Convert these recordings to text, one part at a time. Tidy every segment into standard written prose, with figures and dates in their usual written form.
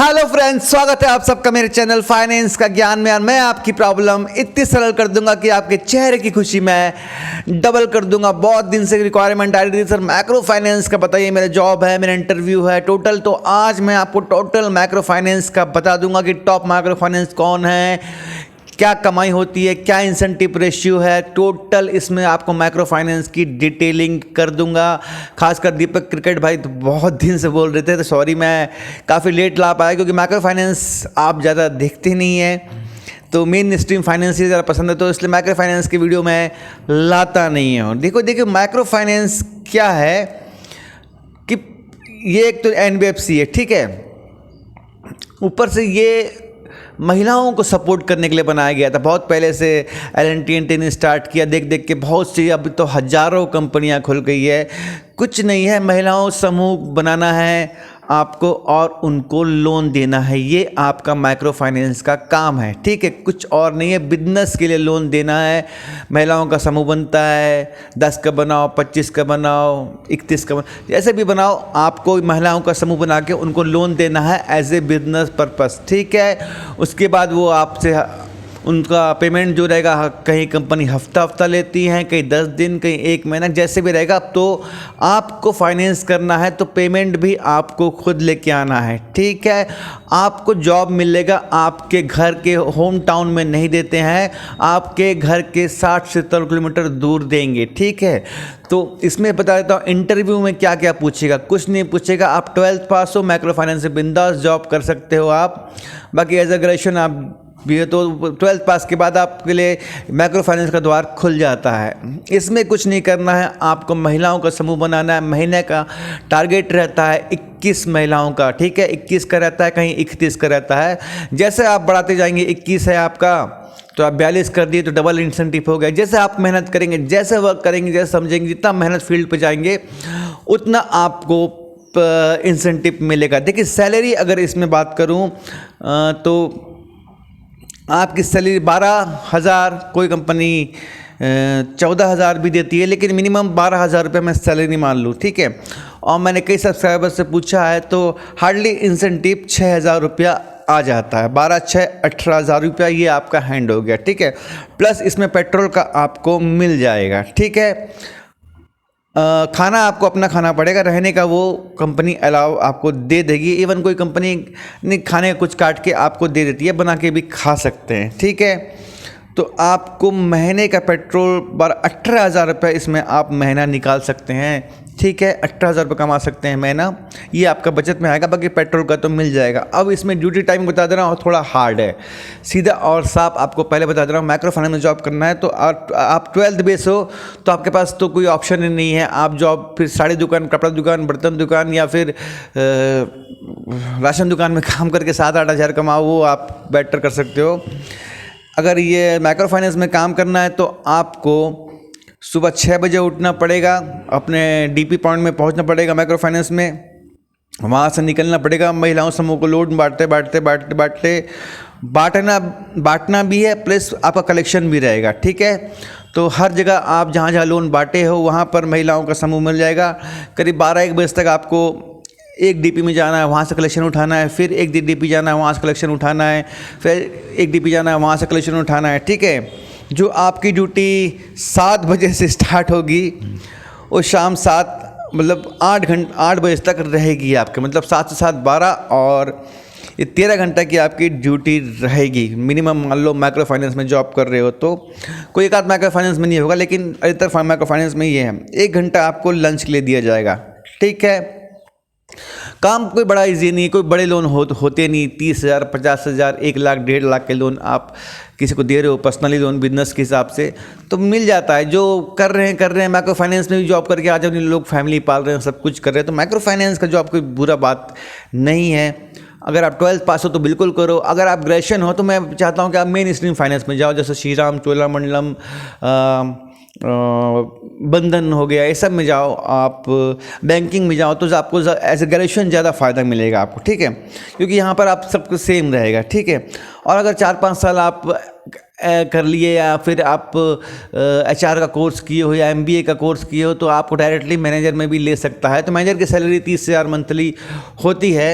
Hello friends, स्वागत है आप सबका मेरे चैनल फाइनेंस का ज्ञान में। और मैं आपकी प्रॉब्लम इतनी सरल कर दूंगा कि आपके चेहरे की खुशी मैं डबल कर दूंगा। बहुत दिन से रिक्वायरमेंट आ रही थी, सर मैक्रो फाइनेंस का बताइए, मेरा जॉब है, मेरा इंटरव्यू है टोटल। तो आज मैं आपको टोटल मैक्रो फाइनेंस का बता दूंगा कि टॉप माइक्रो फाइनेंस कौन है, क्या कमाई होती है, क्या इंसेंटिव रेशियो है, टोटल इसमें आपको माइक्रो फाइनेंस की डिटेलिंग कर दूंगा। खासकर दीपक क्रिकेट भाई तो बहुत दिन से बोल रहे थे, तो सॉरी मैं काफ़ी लेट ला पाया, क्योंकि माइक्रो फाइनेंस आप ज़्यादा देखते नहीं हैं, तो मेन स्ट्रीम फाइनेंस ही ज़्यादा पसंद है, तो इसलिए माइक्रो फाइनेंस की वीडियो मैं लाता नहीं हूँ। देखो माइक्रो फाइनेंस क्या है कि ये एक तो एनबीएफसी है, ठीक है, ऊपर से ये महिलाओं को सपोर्ट करने के लिए बनाया गया था। बहुत पहले से L&T ने स्टार्ट किया, देख देख के बहुत सी, अब तो हज़ारों कंपनियां खुल गई है। कुछ नहीं है, महिलाओं समूह बनाना है आपको और उनको लोन देना है, ये आपका माइक्रो फाइनेंस का काम है, ठीक है, कुछ और नहीं है। बिजनेस के लिए लोन देना है, महिलाओं का समूह बनता है, 10 का बनाओ, 25 का बनाओ, 31 का बनाओ, जैसे भी बनाओ, आपको महिलाओं का समूह बना के उनको लोन देना है एज ए बिजनेस पर्पस, ठीक है। उसके बाद वो आपसे उनका पेमेंट जो रहेगा, कहीं कंपनी हफ्ता लेती हैं, कहीं 10 दिन, कहीं 1 महीना, जैसे भी रहेगा। तो आपको फाइनेंस करना है तो पेमेंट भी आपको खुद लेके आना है, ठीक है। आपको जॉब मिलेगा, आपके घर के होम टाउन में नहीं देते हैं, आपके घर के 60-70 किलोमीटर दूर देंगे, ठीक है। तो इसमें बता देता हूँ, इंटरव्यू में क्या क्या पूछेगा, कुछ नहीं पूछेगा। आप 12th पास हो, माइक्रो फाइनेंस से बिंदास जॉब कर सकते हो आप। बाकी एज ए ग्रेजुएशन आप भी है तो 12th पास के बाद आपके लिए माइक्रो फाइनेंस का द्वार खुल जाता है। इसमें कुछ नहीं करना है, आपको महिलाओं का समूह बनाना है। महीने का टारगेट रहता है 21 महिलाओं का, ठीक है, 21 का रहता है, कहीं 31 का रहता है। जैसे आप बढ़ाते जाएंगे, 21 है आपका तो आप 42 कर दिए तो डबल इंसेंटिव हो गया। जैसे आप मेहनत करेंगे, जैसे वर्क करेंगे, जैसे समझेंगे, जितना मेहनत फील्ड पे जाएंगे उतना आपको इंसेंटिव मिलेगा। देखिए सैलरी अगर इसमें बात करूँ तो आपकी सैलरी 12,000, कोई कंपनी 14,000 भी देती है, लेकिन मिनिमम 12,000 रुपये मैं सैलरी मान लूँ, ठीक है। और मैंने कई सब्सक्राइबर से पूछा है तो हार्डली इंसेंटिव 6,000 रुपया आ जाता है। 12 6 18,000 रुपया ये आपका हैंड हो गया, ठीक है। प्लस इसमें पेट्रोल का आपको मिल जाएगा, ठीक है। खाना आपको अपना खाना पड़ेगा, रहने का वो कंपनी अलाउ आपको दे देगी। इवन कोई कंपनी ने खाने कुछ काट के आपको दे देती है, बना के भी खा सकते हैं, ठीक है। तो आपको महीने का पेट्रोल 18,000 रुपये इसमें आप महीना निकाल सकते हैं, ठीक है। 18,000 रुपये कमा सकते हैं महीना, ये आपका बचत में आएगा। बाकी पेट्रोल का तो मिल जाएगा। अब इसमें ड्यूटी टाइम बता दे रहा हूँ, थोड़ा हार्ड है, सीधा और साफ आपको पहले बता दे रहा हूँ। माइक्रो फाइनेंस में जॉब करना है तो आप 12th बेस हो तो आपके पास तो कोई ऑप्शन ही नहीं है। आप जॉब फिर साड़ी दुकान, कपड़ा दुकान, बर्तन दुकान या फिर राशन दुकान में काम करके 7-8 हज़ार कमाओ, वो आप बेटर कर सकते हो। अगर ये माइक्रो फाइनेंस में काम करना है तो आपको सुबह 6 बजे उठना पड़ेगा, अपने डीपी पॉइंट में पहुंचना पड़ेगा माइक्रो फाइनेंस में, वहाँ से निकलना पड़ेगा। महिलाओं समूह को लोड बांटना भी है, प्लस आपका कलेक्शन भी रहेगा, ठीक है। तो हर जगह आप जहाँ जहाँ लोन बांटे हो वहाँ पर महिलाओं का समूह मिल जाएगा। करीब 12-1 बजे तक आपको एक डीपी में जाना है, वहाँ से कलेक्शन उठाना है, फिर एक डीपी जाना है, वहाँ से कलेक्शन उठाना है, फिर एक डीपी जाना है, वहाँ से कलेक्शन उठाना है, ठीक है। जो आपकी ड्यूटी 7 बजे से स्टार्ट होगी वो शाम 7 मतलब 8 बजे तक रहेगी आपके, मतलब 7 से 7 12, और ये 13 घंटा की आपकी ड्यूटी रहेगी मिनिमम। मान लो माइक्रो फाइनेंस में जॉब कर रहे हो तो कोई एक आध माइक्रो फाइनेंस में नहीं होगा, लेकिन अधिकतर माइक्रो फाइनेंस में ये है 1 घंटा आपको लंच के लिए दिया जाएगा, ठीक है। काम कोई बड़ा इजी नहीं, कोई बड़े लोन होते नहीं। 30,000, 50,000, 1 लाख, 1.5 लाख के लोन आप किसी को दे रहे हो, पर्सनली लोन बिजनेस के हिसाब से, तो मिल जाता है। जो कर रहे हैं माइक्रो फाइनेंस में भी जॉब करके आज अपने लोग फैमिली पाल रहे हैं, सब कुछ कर रहे हैं, तो माइक्रो फाइनेंस का जॉब कोई बुरा बात नहीं है। अगर आप 12th पास हो तो बिल्कुल करो। अगर आप ग्रेजुएशन हो तो मैं चाहता हूँ कि आप मेन स्ट्रीम फाइनेंस में जाओ, जैसे श्रीराम, चोलामंडलम, बंधन हो गया, ये सब में जाओ, आप बैंकिंग में जाओ, तो आपको एज ए ग्रेजुएशन ज़्यादा फ़ायदा मिलेगा आपको, ठीक है, क्योंकि यहाँ पर आप सब कुछ सेम रहेगा, ठीक है। और अगर 4-5 साल आप कर लिए या फिर आप HR का कोर्स किए हो या MBA का कोर्स किए हो तो आपको डायरेक्टली मैनेजर में भी ले सकता है। तो मैनेजर की सैलरी 30,000 मंथली होती है।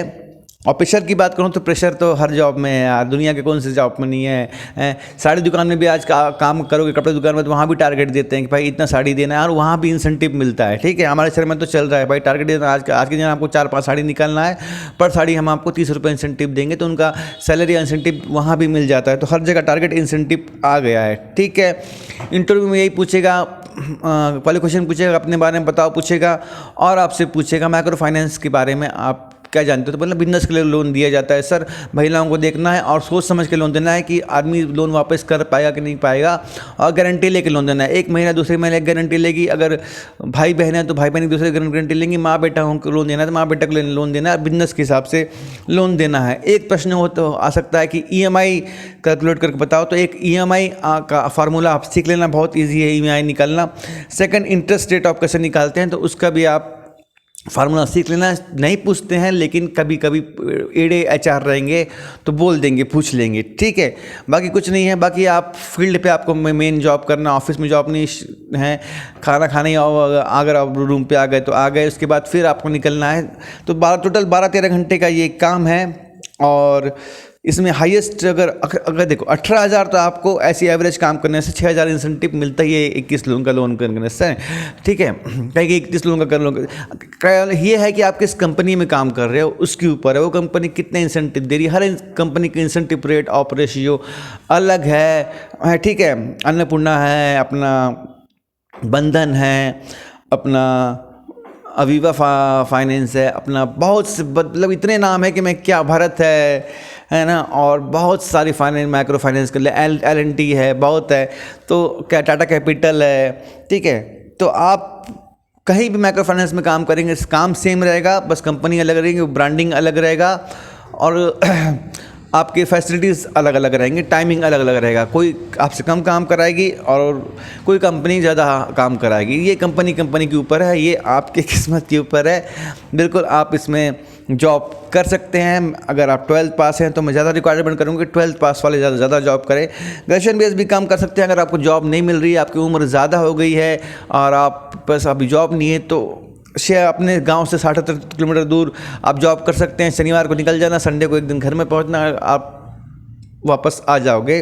और प्रेशर की बात करूँ तो प्रेशर तो हर जॉब में है यार, दुनिया के कौन से जॉब में नहीं है। साड़ी दुकान में भी आज काम करोगे, कपड़े दुकान में, तो वहाँ भी टारगेट देते हैं कि भाई इतना साड़ी देना है, और वहाँ भी इंसेंटिव मिलता है। ठीक है, हमारे शहर में तो चल रहा है भाई टारगेट देना, आज के दिन आपको 4-5 साड़ी निकालना है, पर साड़ी हम आपको 30 रुपये इंसेंटिव देंगे, तो उनका सैलरी इंसेंटिव वहाँ भी मिल जाता है। तो हर जगह टारगेट इंसेंटिव आ गया है। ठीक है, इंटरव्यू में यही पूछेगा, पहले क्वेश्चन पूछेगा अपने बारे में बताओ पूछेगा, और आपसे पूछेगा माइक्रो फाइनेंस के बारे में आप क्या जानते हो। तो मतलब बिजनेस के लिए लोन दिया जाता है सर, महिलाओं को देखना है और सोच समझ के लोन देना है कि आदमी लोन वापस कर पाएगा कि नहीं पाएगा, और गारंटी लेके लोन देना है। एक महीना दूसरी महीने गारंटी लेगी, अगर भाई बहन है तो भाई बहन दूसरे गारंटी लेंगी, माँ बेटा को लोन देना है तो माँ बेटा को लोन देना है, बिजनेस के हिसाब से लोन देना है। एक प्रश्न हो तो आ सकता है कि EMI कैलकुलेट करके बताओ, तो एक EMI का फार्मूला आप सीख लेना, बहुत ईजी है EMI निकालना। सेकंड, इंटरेस्ट रेट ऑफ कैसे निकालते हैं, तो उसका भी आप फार्मूला सीख लेना। नहीं पूछते हैं लेकिन कभी कभी एड़े HR रहेंगे तो बोल देंगे, पूछ लेंगे। ठीक है, बाकी कुछ नहीं है। बाकी आप फील्ड पे आपको मेन जॉब करना, ऑफिस में जॉब नहीं है, खाना खाने अगर आप रूम पे आ गए तो आ गए, उसके बाद फिर आपको निकलना है। तो टोटल 12-13 घंटे का ये काम है, और इसमें हाईएस्ट अगर देखो 18,000 तो आपको ऐसी एवरेज काम करने से 6,000 इंसेंटिव मिलता ही है 21 लोन का लोन करने से। ठीक है, कहीं कि 21 लोन का लोन ये है कि आप किस कंपनी में काम कर रहे हो उसके ऊपर है, वो कंपनी कितने इंसेंटिव दे रही है। हर कंपनी की इंसेंटिव रेट ऑफ रेशियो अलग है। ठीक है, अन्नपूर्णा है, अपना बंधन है, अपना अवीवा फाइनेंस है, अपना बहुत से मतलब इतने नाम है कि मैं क्या, भारत है ना, और बहुत सारी फाइनेंस माइक्रो फाइनेंस के लिए L&T है, बहुत है, तो क्या टाटा कैपिटल है। ठीक है, तो आप कहीं भी माइक्रो फाइनेंस में काम करेंगे, काम सेम रहेगा, बस कंपनी अलग रहेगी, ब्रांडिंग अलग रहेगा, और आपके फैसिलिटीज़ अलग अलग रहेंगे, टाइमिंग अलग अलग रहेगा। कोई आपसे कम काम कराएगी और कोई कंपनी ज़्यादा काम कराएगी। ये कंपनी के ऊपर है, ये आपके किस्मत के ऊपर है। बिल्कुल आप इसमें जॉब कर सकते हैं। अगर आप 12th पास हैं तो मैं ज़्यादा रिक्वायरमेंट करूँगी 12th पास वाले ज़्यादा जॉब करें। ग्रेजुएशन बेस भी काम कर सकते हैं। अगर आपको जॉब नहीं मिल रही है, आपकी उम्र ज़्यादा हो गई है और आप बस अभी जॉब नहीं है, तो अपने गांव से 60-70 किलोमीटर दूर आप जॉब कर सकते हैं। शनिवार को निकल जाना, संडे को एक दिन घर में पहुंचना, आप वापस आ जाओगे।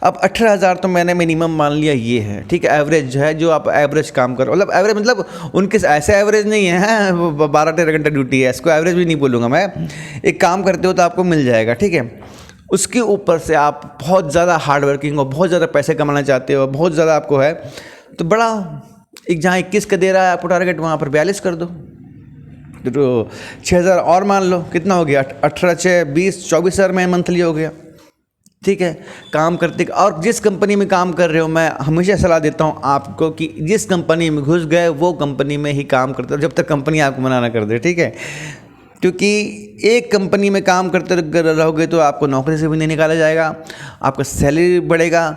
अब 18,000 तो मैंने मिनिमम मान लिया ये है। ठीक है, एवरेज है, जो आप एवरेज काम करो, मतलब एवरेज मतलब उनके ऐसे एवरेज नहीं है 12-13 घंटा ड्यूटी है, इसको एवरेज भी नहीं बोलूँगा मैं। एक काम करते हो तो आपको मिल जाएगा। ठीक है, उसके ऊपर से आप बहुत ज़्यादा हार्ड वर्किंग हो, बहुत ज़्यादा पैसे कमाना चाहते हो, बहुत ज़्यादा आपको है, तो बड़ा एक जहाँ 21 का दे रहा है आपको टारगेट, वहाँ पर 42 कर दो, तो 6,000 और मान लो, कितना हो गया, 18×6 20, 24,000 में मंथली हो गया। ठीक है, काम करते, और जिस कंपनी में काम कर रहे हो, मैं हमेशा सलाह देता हूँ आपको कि जिस कंपनी में घुस गए वो कंपनी में ही काम करते हो, जब तक कंपनी आपको मना ना कर दे। ठीक है, क्योंकि एक कंपनी में काम करते रहोगे तो आपको नौकरी से भी नहीं निकाला जाएगा, आपका सैलरी बढ़ेगा,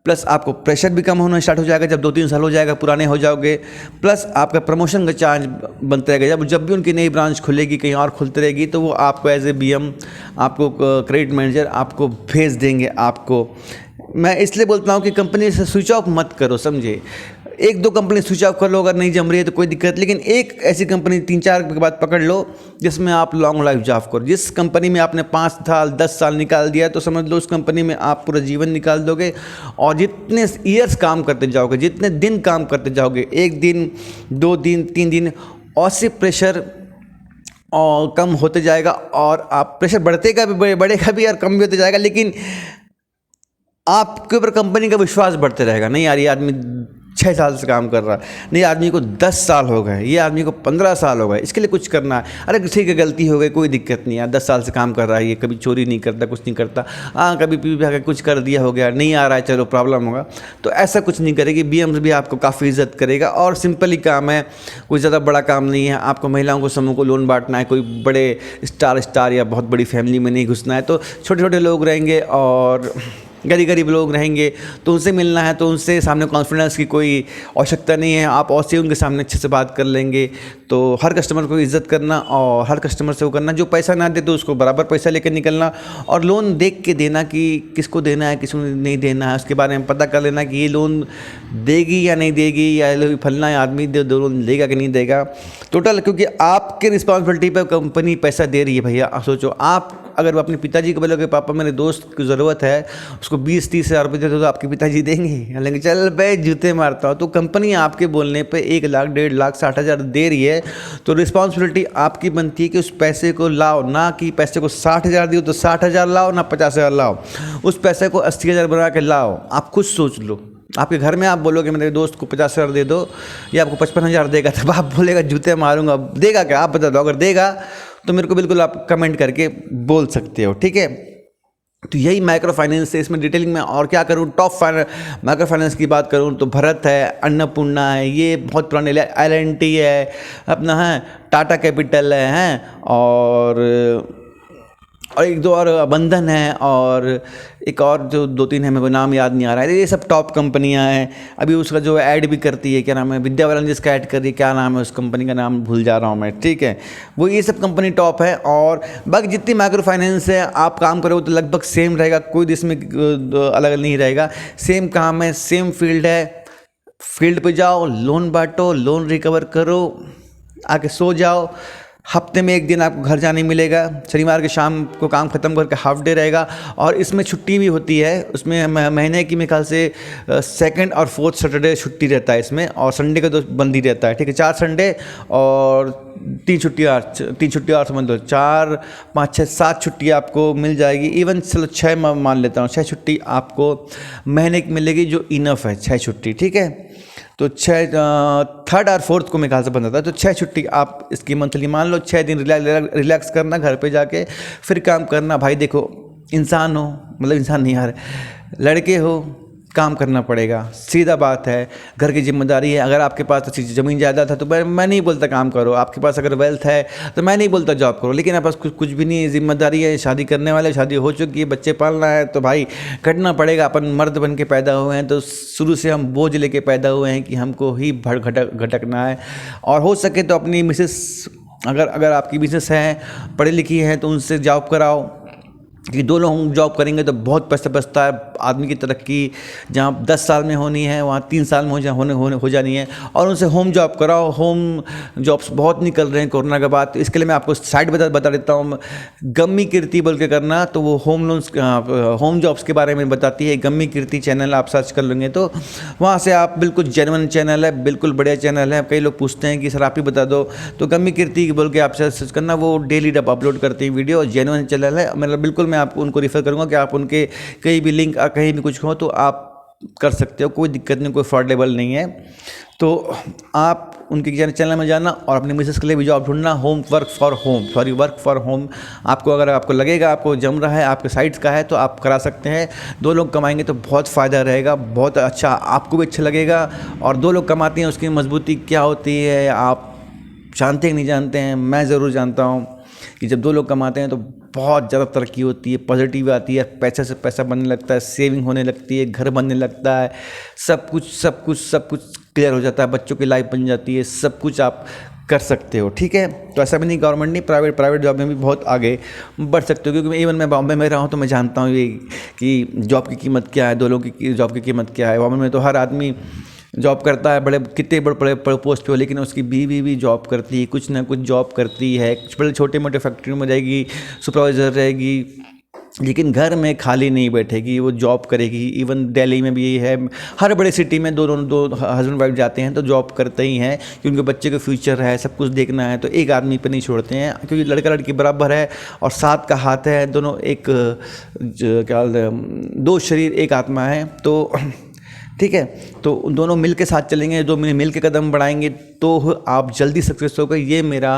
प्लस आपको प्रेशर भी कम होना स्टार्ट हो जाएगा जब 2-3 साल हो जाएगा, पुराने हो जाओगे, प्लस आपका प्रमोशन का चार्ज बनता रहेगा। जब भी उनकी नई ब्रांच खुलेगी, कहीं और खुलती रहेगी, तो वो आपको एज ए BM, आपको क्रेडिट मैनेजर आपको भेज देंगे। आपको मैं इसलिए बोलता हूँ कि कंपनी से स्विच ऑफ मत करो, समझे। 1-2 कंपनी स्विच ऑफ कर लो, अगर नहीं जम रही है तो कोई दिक्कत, लेकिन एक ऐसी कंपनी 3-4 के बाद पकड़ लो जिसमें आप लॉन्ग लाइफ जॉब करो। जिस कंपनी में आपने 5 साल 10 साल निकाल दिया, तो समझ लो उस कंपनी में आप पूरा जीवन निकाल दोगे, और जितने ईयर्स काम करते जाओगे, जितने दिन काम करते जाओगे, 1 दिन 2 दिन 3 दिन, और सिर्फ प्रेशर और कम होते जाएगा, और आप प्रेशर बढ़ेगा भी और कम भी होते जाएगा, लेकिन आपके ऊपर कंपनी का विश्वास बढ़ते रहेगा। नहीं यार, ये आदमी 6 साल से काम कर रहा है, नहीं आदमी को 10 साल हो गए, ये आदमी को 15 साल हो गए, इसके लिए कुछ करना है। अरे ठीक है, गलती हो गई, कोई दिक्कत नहीं है, 10 साल से काम कर रहा है, ये कभी चोरी नहीं करता, कुछ नहीं करता, हाँ कभी पी के कुछ कर दिया, हो गया, नहीं आ रहा है, चलो प्रॉब्लम होगा, तो ऐसा कुछ नहीं करेगी। BM भी आपको काफ़ी इज्जत करेगा, और सिंपल ही काम है, कोई ज़्यादा बड़ा काम नहीं है। आपको महिलाओं को समूह को लोन बांटना है, कोई बड़े स्टार या बहुत बड़ी फैमिली में नहीं घुसना है, तो छोटे छोटे लोग रहेंगे, और गरीब गरीब लोग रहेंगे, तो उनसे मिलना है तो उनसे सामने कॉन्फिडेंस की कोई आवश्यकता नहीं है, आप और से उनके सामने अच्छे से बात कर लेंगे। तो हर कस्टमर को इज्जत करना और हर कस्टमर से वो करना, जो पैसा ना दे तो उसको बराबर पैसा लेकर निकलना, और लोन देख के देना कि किसको देना है किसको नहीं देना है, उसके बारे में पता कर लेना कि ये लोन देगी या नहीं देगी, या फलना आदमी दो लोन देगा कि नहीं देगा टोटल, क्योंकि आपके रिस्पॉन्सिबिलिटी पे कंपनी पैसा दे रही है भैया। आप सोचो, आप अगर अपने पिताजी को बोलोगे पापा मेरे दोस्त की ज़रूरत है, उसको 20-30 हज़ार रुपये दे दो, तो आपके पिताजी देंगे? लेकिन चल भाई जूते मारता हूँ। तो कंपनी आपके बोलने पे 1 लाख 1.5 लाख 60,000 दे रही है, तो रिस्पॉन्सिबिलिटी आपकी बनती है कि उस पैसे को लाओ, ना कि पैसे को 60,000 दियो तो 60,000 लाओ, ना 50,000 लाओ, उस पैसे को 80,000 बना के लाओ। आप खुद सोच लो, आपके घर में आप बोलोगे मेरे दोस्त को 50,000 दे दो, या आपको 55,000 देगा, तब आप बोलेगा जूते मारूंगा। देगा क्या? आप बता दो। अगर देगा तो मेरे को बिल्कुल आप कमेंट करके बोल सकते हो, ठीक है। तो यही माइक्रो फाइनेंस है। इसमें डिटेलिंग में और क्या करूँ, टॉप माइक्रो फाइनेंस की बात करूँ तो भरत है, अन्नपूर्णा है, ये बहुत पुराने, L&T है अपना, है टाटा कैपिटल है, और एक दो और बंधन है, और एक और जो 2-3 है, मेरे को नाम याद नहीं आ रहा है। ये सब टॉप कंपनियां हैं। अभी उसका जो ऐड भी करती है, क्या नाम है, विद्या बालन जिसका ऐड कर रही है, क्या नाम है उस कंपनी का, नाम भूल जा रहा हूँ मैं, ठीक है। वो ये सब कंपनी टॉप है। और बाकी जितनी माइक्रो फाइनेंस है आप काम करोगे तो लगभग सेम रहेगा, कोई इसमें अलग नहीं रहेगा, सेम काम है, सेम फील्ड है। फील्ड पे जाओ, लोन बांटो, लोन रिकवर करो, आके सो जाओ। हफ्ते में 1 दिन आपको घर जाने मिलेगा, शनिवार के शाम को काम ख़त्म करके हाफ डे रहेगा, और इसमें छुट्टी भी होती है। उसमें महीने की मेरे ख्याल से 2nd और 4th सैटरडे छुट्टी रहता है इसमें, और संडे का तो बंद ही रहता है, ठीक है। 4 संडे और 3 छुट्टी और समझ लो, 4, 5, 6, 7 छुट्टी आपको मिल जाएगी। इवन चलो 6 मान लेता हूँ, 6 छुट्टी आपको महीने की मिलेगी, जो इनफ है 6 छुट्टी, ठीक है। तो 3rd और 4th को मेरे ख्याल से बंद होता है, तो 6 छुट्टी आप इसकी मंथली मान लो। 6 दिन रिलैक्स करना, घर पे जाके फिर काम करना। भाई देखो, इंसान हो, मतलब इंसान नहीं यार, लड़के हो, काम करना पड़ेगा, सीधा बात है। घर की जिम्मेदारी है। अगर आपके पास अच्छी ज़मीन जायदाद है तो मैं नहीं बोलता काम करो, आपके पास अगर वेल्थ है तो मैं नहीं बोलता जॉब करो, लेकिन आपके पास कुछ भी नहीं है, जिम्मेदारी है, शादी करने वाले, शादी हो चुकी है, बच्चे पालना है, तो भाई करना पड़ेगा। अपन मर्द बन के पैदा हुए हैं, तो शुरू से हम बोझ लेके पैदा हुए हैं कि हमको ही भटकना है। और हो सके तो अपनी मिसेस, अगर आपकी बिजनेस है, पढ़ी लिखी है, तो उनसे जॉब कराओ, कि 2 लोग जॉब करेंगे तो बहुत पैसा बचता है। आदमी की तरक्की जहाँ 10 साल में होनी है, वहाँ 3 साल में हो जानी है। और उनसे होम जॉब कराओ। होम जॉब्स बहुत निकल रहे हैं कोरोना के बाद, तो इसके लिए मैं आपको साइट बता देता हूँ, गम्मी कीर्ति बोल के करना, तो वो होम जॉब्स के बारे में बताती है। गम्मी कीर्ति चैनल आप सर्च कर लेंगे तो वहाँ से आप, बिल्कुल जेन्युइन चैनल है, बिल्कुल बढ़िया चैनल है। कई लोग पूछते हैं कि सर आप ही बता दो, तो गम्मी कीर्ति बोल के आप सर्च करना, वो डेली अपलोड करती है वीडियो, जेन्युइन चैनल है। मतलब बिल्कुल मैं आपको उनको रेफर करूंगा कि आप उनके कहीं भी लिंक, कहीं भी कुछ हो तो आप कर सकते हो, कोई दिक्कत नहीं, कोई फ्रॉडेबल नहीं है। तो आप उनके चैनल में जाना और अपने मिसेस के लिए भी जॉब ढूंढना, वर्क फॉर होम। अगर आपको लगेगा आपको जम रहा है, आपके साइट्स का है, तो आप करा सकते हैं। 2 लोग कमाएंगे तो बहुत फ़ायदा रहेगा, बहुत अच्छा, आपको भी अच्छा लगेगा। और 2 लोग कमाते हैं उसकी मजबूती क्या होती है आप जानते हैं नहीं जानते हैं, मैं ज़रूर जानता हूँ कि जब 2 लोग कमाते हैं तो बहुत ज़्यादा तरक्की होती है, पॉजिटिव आती है, पैसे से पैसा बनने लगता है, सेविंग होने लगती है, घर बनने लगता है, सब कुछ क्लियर हो जाता है, बच्चों की लाइफ बन जाती है, सब कुछ आप कर सकते हो, ठीक है। तो ऐसा भी नहीं, गवर्नमेंट नहीं, प्राइवेट जॉब में भी बहुत आगे बढ़ सकते हो। क्योंकि मैं बॉम्बे में रहा हूँ तो मैं जानता हूँ ये कि जॉब की कीमत क्या है, 2 लोगों की जॉब की कीमत क्या है। बॉम्बे में तो हर आदमी जॉब करता है, कितने बड़े पोस्ट पे हो, लेकिन उसकी बीवी भी जॉब करती है, कुछ ना कुछ जॉब करती है, बड़े छोटे मोटे फैक्ट्री में जाएगी, सुपरवाइज़र रहेगी, लेकिन घर में खाली नहीं बैठेगी, वो जॉब करेगी। इवन दिल्ली में भी यही है, हर बड़े सिटी में 2 हस्बैंड वाइफ जाते हैं तो जॉब करते ही हैं, क्योंकि बच्चे का फ्यूचर है, सब कुछ देखना है, तो एक आदमी पे नहीं छोड़ते हैं, क्योंकि लड़का लड़की बराबर है और साथ का हाथ है, दोनों एक क्या 2 शरीर 1 आत्मा है। तो ठीक है, तो दोनों मिल के साथ चलेंगे, 2 मिल के कदम बढ़ाएंगे तो आप जल्दी सक्सेस हो गए। ये मेरा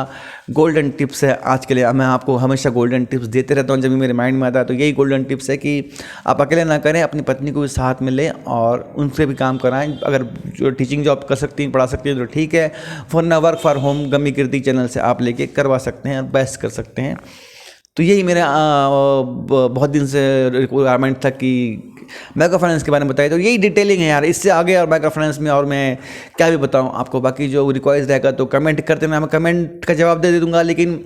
गोल्डन टिप्स है आज के लिए। मैं आपको हमेशा गोल्डन टिप्स देते रहता हूँ, जब भी मेरे माइंड में आता है तो यही गोल्डन टिप्स है कि आप अकेले ना करें, अपनी पत्नी को भी साथ में लें और उनसे भी काम कराएं। अगर जो टीचिंग जॉब कर सकती हैं, पढ़ा सकती हैं तो ठीक है, वरना work for home gummy Kirti channel से आप लेके करवा सकते हैं और बेस्ट कर सकते हैं। तो यही मेरा बहुत दिन से रिक्वायरमेंट था कि माइक्रो फाइनेंस के बारे में बताइए। तो यही डिटेलिंग है यार, इससे आगे और माइक्रो फाइनेंस में और मैं क्या भी बताऊँ आपको। बाकी जो रिक्वायर्स रहेगा तो कमेंट करते ना, मैं कमेंट का जवाब दे दूँगा, लेकिन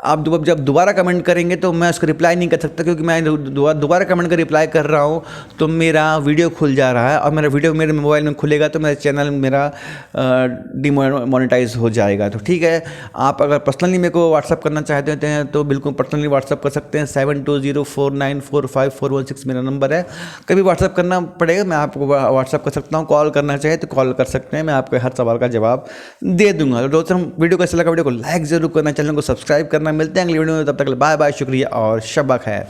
आप जब दोबारा कमेंट करेंगे तो मैं उसको रिप्लाई नहीं कर सकता, क्योंकि मैं दोबारा कमेंट का रिप्लाई कर रहा हूँ तो मेरा वीडियो खुल जा रहा है, और मेरा वीडियो मेरे मोबाइल में खुलेगा तो मेरा चैनल मेरा डिमोनेटाइज हो जाएगा। तो ठीक है, आप अगर पर्सनली मेरे को व्हाट्सअप करना चाहते हैं तो बिल्कुल पर्सनली व्हाट्सअप कर सकते हैं। 7204945416 मेरा नंबर है। कभी व्हाट्सअप करना पड़ेगा मैं आपको व्हाट्सअप कर सकता हूँ, कॉल करना चाहे तो कॉल कर सकते हैं, मैं आपके हर सवाल का जवाब दे दूंगा। तो दोस्तों, वीडियो कैसा लगा, वीडियो को लाइक जरूर करना, चैनल को सब्सक्राइब करना। मिलते हैं अगली वीडियो में, तब तक बाय बाय, शुक्रिया और शब्बा खैर।